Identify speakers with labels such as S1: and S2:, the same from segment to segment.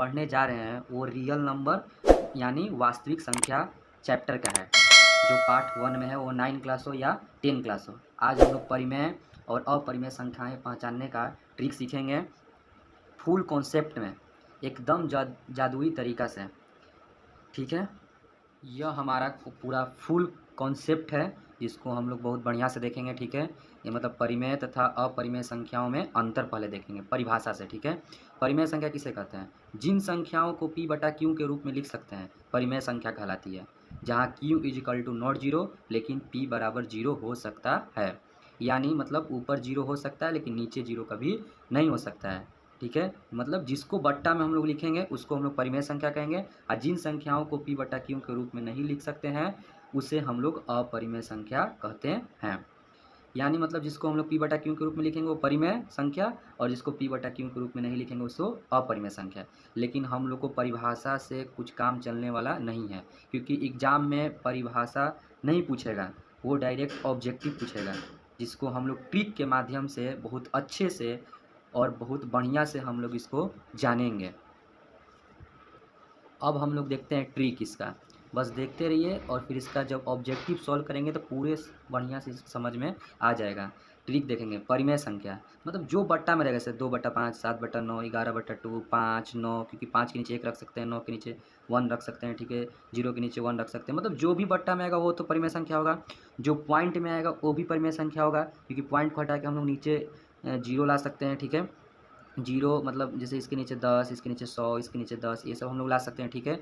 S1: पढ़ने जा रहे हैं वो रियल नंबर यानी वास्तविक संख्या चैप्टर का है, जो पार्ट 1 में है, वो 9 क्लास हो या 10 क्लास हो। आज हम लोग परिमेय और अपरिमेय संख्याएं पहचानने का ट्रिक सीखेंगे फुल कॉन्सेप्ट में, एकदम जादुई तरीका से। ठीक है, यह हमारा पूरा फुल कॉन्सेप्ट है, जिसको हम लोग बहुत बढ़िया से देखेंगे। ठीक है, ये मतलब परिमेय तथा अपरिमेय संख्याओं में अंतर पहले देखेंगे परिभाषा से। ठीक है, परिमेय संख्या किसे कहते हैं? जिन संख्याओं को p बटा q के रूप में लिख सकते हैं परिमेय संख्या कहलाती है, जहाँ q is equal to not zero लेकिन p बराबर जीरो हो सकता है। यानी मतलब ऊपर जीरो हो सकता है लेकिन नीचे जीरो कभी नहीं हो सकता है। ठीक है, मतलब जिसको बट्टा में हम लोग लिखेंगे उसको हम लोग परिमेय संख्या कहेंगे, और जिन संख्याओं को p बटा q के रूप में नहीं लिख सकते हैं उसे हम लोग अपरिमेय संख्या कहते हैं। यानी मतलब जिसको हम लोग p बटा q के रूप में लिखेंगे वो परिमेय संख्या, और जिसको p बटा q के रूप में नहीं लिखेंगे उसको अपरिमेय संख्या। लेकिन हम लोग को परिभाषा से कुछ काम चलने वाला नहीं है, क्योंकि एग्जाम में परिभाषा नहीं पूछेगा, वो डायरेक्ट ऑब्जेक्टिव पूछेगा, जिसको हम लोग ट्रिक के माध्यम से बहुत अच्छे से और बहुत बढ़िया से हम लोग इसको जानेंगे। अब हम लोग देखते हैं ट्रिक इसका, बस देखते रहिए और फिर इसका जब ऑब्जेक्टिव सॉल्व करेंगे तो पूरे बढ़िया से समझ में आ जाएगा। ट्रिक देखेंगे परिमेय संख्या मतलब जो बट्टा में रहेगा, जैसे 2/5, 7/9, 11/2, 5, 9, क्योंकि 5 के नीचे 1 रख सकते हैं, 9 के नीचे 1 रख सकते हैं। ठीक है, 0 के नीचे 1 रख सकते हैं, मतलब जो भी बट्टा में आएगा वो तो परिमेय संख्या होगा। जो पॉइंट में आएगा वो भी परिमेय संख्या होगा, क्योंकि पॉइंट को हटा के हम लोग नीचे 0 ला सकते हैं। ठीक है, 0 मतलब जैसे इसके नीचे 10, इसके नीचे 100, इसके नीचे 10, ये सब हम लोग ला सकते हैं। ठीक है,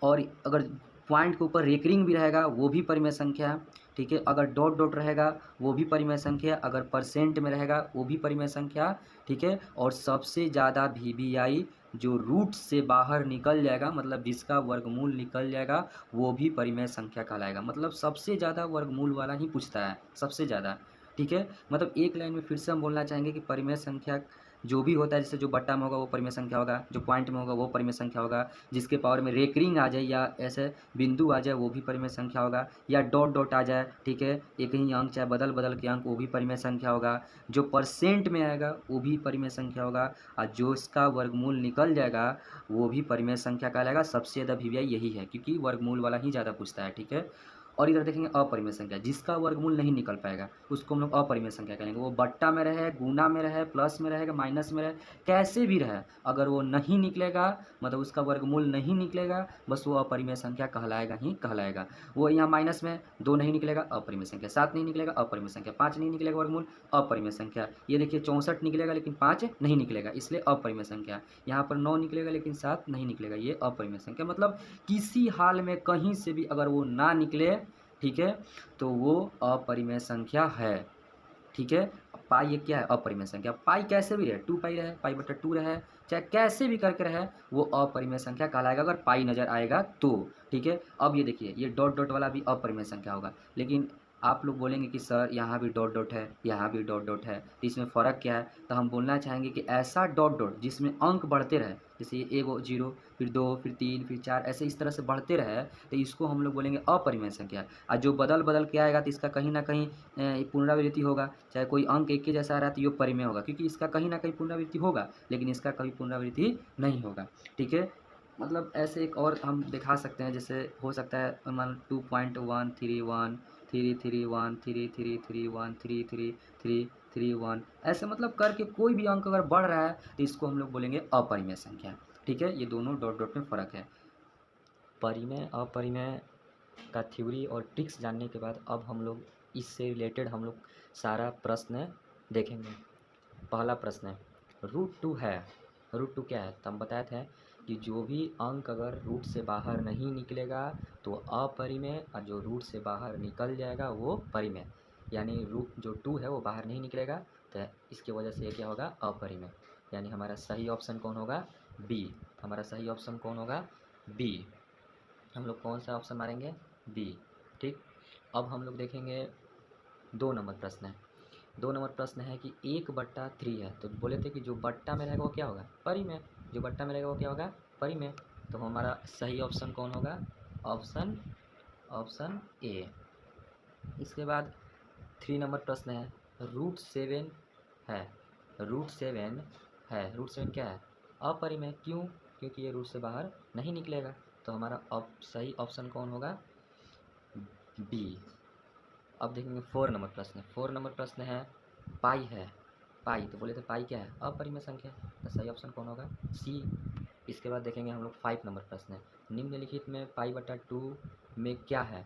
S1: और अगर पॉइंट के ऊपर रेकरिंग भी रहेगा वो भी परिमेय संख्या है। ठीक है, अगर डॉट डॉट रहेगा वो भी परिमेय संख्या, अगर परसेंट में रहेगा वो भी परिमेय संख्या। ठीक है, और सबसे ज़्यादा VBI जो रूट से बाहर निकल जाएगा, मतलब जिसका वर्गमूल निकल जाएगा, वो भी परिमेय संख्या कहलाएगा। मतलब सबसे ज़्यादा वर्गमूल वाला ही पूछता है, सबसे ज़्यादा। ठीक है, मतलब एक लाइन में फिर से हम बोलना चाहेंगे कि परिमेय संख्या जो भी होता है, जैसे जो बट्टा में होगा वो परिमेय संख्या होगा, जो पॉइंट में होगा वो परिमेय संख्या होगा, जिसके पावर में रेकरिंग आ जाए या ऐसे बिंदु आ जाए वो भी परिमेय संख्या होगा, या डॉट डॉट आ जाए। ठीक है, एक ही अंक चाहे बदल बदल के अंक, वो भी परिमेय संख्या होगा। जो परसेंट में आएगा वो भी परिमेय संख्या होगा, और जो इसका वर्गमूल निकल जाएगा वो भी परिमेय संख्या कहलाएगा। सबसे ज़्यादा VBI यही है, क्योंकि वर्गमूल वाला ही ज़्यादा पूछता है। ठीक है, और इधर देखेंगे अपरिमेय संख्या, जिसका वर्गमूल नहीं निकल पाएगा उसको हम लोग अपरिमेय संख्या कहेंगे। वो बट्टा में रहे, गुना में रहे, प्लस में रहेगा, माइनस में रहे, कैसे भी रहे, अगर वो नहीं निकलेगा, मतलब उसका वर्गमूल नहीं निकलेगा, बस वो अपरिमेय संख्या कहलाएगा ही कहलाएगा। वो यहाँ माइनस में 2 नहीं निकलेगा, अपरिमेय संख्या। 7 नहीं निकलेगा, अपरिमेय संख्या। 5 नहीं निकलेगा वर्गमूल, अपरिमेय संख्या। ये देखिए 64 निकलेगा लेकिन 5 नहीं निकलेगा, इसलिए अपरिमेय संख्या। यहाँ पर 9 निकलेगा लेकिन 7 नहीं निकलेगा, ये अपरिमेय संख्या। मतलब किसी हाल में कहीं से भी अगर वो ना निकले, ठीक है, तो वो अपरिमेय संख्या है। ठीक है, पाई ये क्या है? अपरिमेय संख्या। पाई कैसे भी रहे, 2 पाई रहे, पाई बटा 2 रहे, चाहे कैसे भी करके रहे, वो अपरिमेय संख्या कहलाएगा अगर पाई नजर आएगा तो। ठीक है, अब ये देखिए ये डॉट डॉट वाला भी अपरिमेय संख्या होगा, लेकिन आप लोग बोलेंगे कि सर यहाँ भी डॉट डॉट है, यहाँ भी डॉट डॉट है, तो इसमें फ़र्क क्या है? तो हम बोलना चाहेंगे कि ऐसा डॉट डॉट जिसमें अंक बढ़ते रहे, जैसे ये 0, फिर 2, फिर 3, फिर 4, ऐसे इस तरह से बढ़ते रहे, तो इसको हम लोग बोलेंगे अपरिमेय संख्या। और जो बदल बदल के आएगा तो इसका कहीं ना कहीं पुनरावृत्ति होगा, चाहे कोई अंक एक ही जैसा रहा तो ये परिमेय होगा, क्योंकि इसका कहीं ना कहीं पुनरावृत्ति होगा लेकिन इसका कभी पुनरावृत्ति नहीं होगा। ठीक है, मतलब ऐसे एक और हम दिखा सकते हैं, जैसे हो सकता है मान 2.131 331 3331 3331, ऐसे मतलब करके कोई भी अंक अगर बढ़ रहा है तो इसको हम लोग बोलेंगे अपरिमेय संख्या। ठीक है, ये दोनों डॉट डॉट में फ़र्क है। परिमेय अपरिमेय का थ्योरी और ट्रिक्स जानने के बाद अब हम लोग इससे रिलेटेड हम लोग सारा प्रश्न देखेंगे। पहला प्रश्न है, √2 है। √2 क्या है? तो हम बताए थे कि जो भी अंक अगर रूट से बाहर नहीं निकलेगा तो अपरिमेय, और जो रूट से बाहर निकल जाएगा वो परिमेय। यानी रूट जो 2 है वो बाहर नहीं निकलेगा, तो इसकी वजह से ये क्या होगा? अपरिमेय। यानी हमारा सही ऑप्शन कौन होगा? बी। हमारा सही ऑप्शन कौन होगा? बी। हम लोग कौन सा ऑप्शन मारेंगे? बी। ठीक, अब हम लोग देखेंगे 2 नंबर प्रश्न है। 2 नंबर प्रश्न है कि 1/3 है, तो बोले थे कि जो बट्टा में रहेगा वो क्या होगा? परिमेय। जो बट्टा में रहेगा वो क्या होगा? परिमेय। तो हमारा सही ऑप्शन कौन होगा? Option A. इसके बाद 3 नंबर प्रश्न है, √7 है। √7 है, √7 क्या है? अपरिमेय। क्यों? क्योंकि ये रूट से बाहर नहीं निकलेगा। तो हमारा सही ऑप्शन कौन होगा? बी। अब देखेंगे 4 नंबर प्रश्न। 4 नंबर प्रश्न है पाई है। पाई तो बोले थे पाई क्या है? अपरिमेय संख्या। तो सही ऑप्शन कौन होगा? सी। इसके बाद देखेंगे हम लोग 5 नंबर प्रश्न है, निम्नलिखित में पाई बटा 2 में क्या है?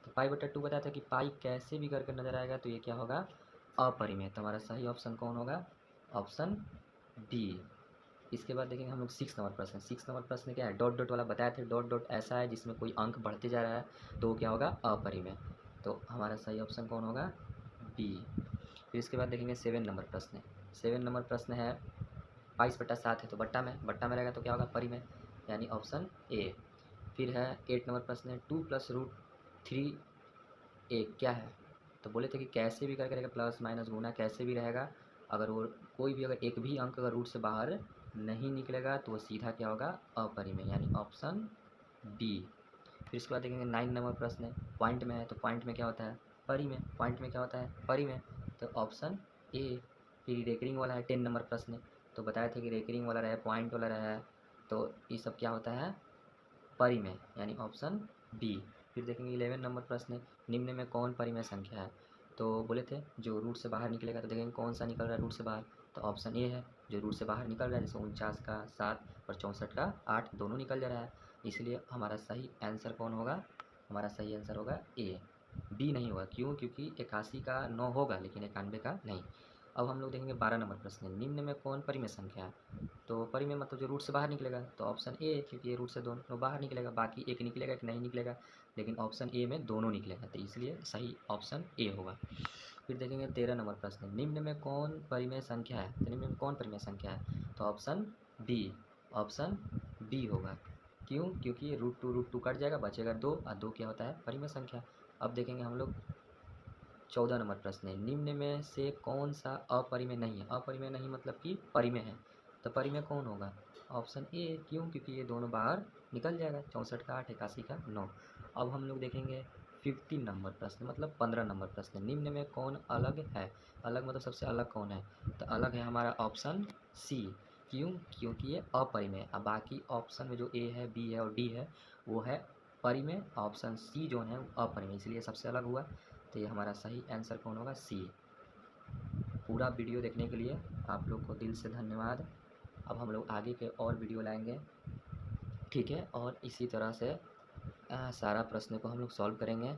S1: तो पाई बटा 2 बताया था कि पाई कैसे भी करके नजर आएगा तो ये क्या होगा? अपरिमेय। तो हमारा सही ऑप्शन कौन होगा? Option B. इसके बाद देखेंगे हम लोग 6 नंबर प्रश्न। 6 नंबर प्रश्न क्या है? डॉट डॉट वाला बताया थे, डॉट डॉट ऐसा है जिसमें कोई अंक बढ़ते जा रहा है तो वो क्या होगा? अपरिमेय। तो हमारा सही ऑप्शन कौन होगा? बी। फिर इसके बाद देखेंगे 7 नंबर प्रश्न। 7 नंबर प्रश्न है 22/7 है तो बट्टा में रहेगा तो क्या होगा? परिमेय, यानी ऑप्शन ए। फिर है 8 नंबर प्रश्न है 2 + √3 ए क्या है? तो बोले थे कि कैसे भी करके रहेगा, प्लस माइनस गुना कैसे भी रहेगा, अगर वो कोई भी अगर एक भी अंक अगर रूट से बाहर नहीं निकलेगा तो वो सीधा क्या होगा? अपरिमेय, यानी ऑप्शन बी। फिर इसके बाद देखेंगे 9 नंबर प्रश्न है, पॉइंट में है तो पॉइंट में क्या होता है? परिमेय। पॉइंट में क्या होता है? परिमेय, तो ऑप्शन ए। फिर रेकरिंग वाला है 10 नंबर प्रश्न, तो बताए थे कि रेकरिंग वाला रहे, पॉइंट वाला रहे, तो ये सब क्या होता है? परिमेय, यानी ऑप्शन बी। फिर देखेंगे 11 नंबर प्रश्न, निम्न में कौन परिमेय संख्या है? तो बोले थे जो रूट से बाहर निकलेगा, तो देखेंगे कौन सा निकल रहा है रूट से बाहर, तो ऑप्शन ए है जो रूट से बाहर निकल रहा है, जैसे 49 का 7 और 64 का 8 दोनों निकल जा रहा है। इसलिए हमारा सही आंसर कौन होगा? हमारा सही आंसर होगा ए। बी नहीं होगा, क्यों? क्योंकि 81 का 9 होगा लेकिन 91 का नहीं। अब हम लोग देखेंगे 12 नंबर प्रश्न, निम्न में कौन परिमेय संख्या है? तो परिमेय मतलब जो रूट से बाहर निकलेगा, तो ऑप्शन ए, क्योंकि ये रूट से दोनों बाहर निकलेगा, बाकी एक निकलेगा कि नहीं निकलेगा, लेकिन ऑप्शन ए में दोनों निकलेगा, तो इसलिए सही ऑप्शन ए होगा। फिर देखेंगे 13 नंबर प्रश्न, निम्न में कौन परिमेय संख्या है? तो निम्न में कौन परिमेय संख्या है? तो ऑप्शन बी, ऑप्शन बी होगा। क्यों? क्योंकि ये √2 कट जाएगा, बचेगा 2 और 2 क्या होता है? परिमेय संख्या। अब देखेंगे हम लोग 14 नंबर प्रश्न है, निम्न में से कौन सा अपरिमेय नहीं है? अपरिमेय नहीं मतलब कि परिमेय है, तो परिमेय कौन होगा? Option A. क्यों? क्योंकि ये दोनों बाहर निकल जाएगा, 64 का 8, 81 का 9। अब हम लोग देखेंगे 15 नंबर प्रश्न, मतलब 15 नंबर प्रश्न, निम्न में कौन अलग है? अलग मतलब सबसे अलग कौन है? तो अलग है हमारा ऑप्शन सी। क्यों? क्योंकि ये अपरिमेय, अब बाकी ऑप्शन में जो ए है, बी है और डी है वो है परिमेय, ऑप्शन सी जो है वो अपरिमेय, इसलिए सबसे अलग हुआ। तो ये हमारा सही आंसर कौन होगा? सी। पूरा वीडियो देखने के लिए आप लोग को दिल से धन्यवाद। अब हम लोग आगे के और वीडियो लाएंगे, ठीक है, और इसी तरह से सारा प्रश्न को हम लोग सॉल्व करेंगे।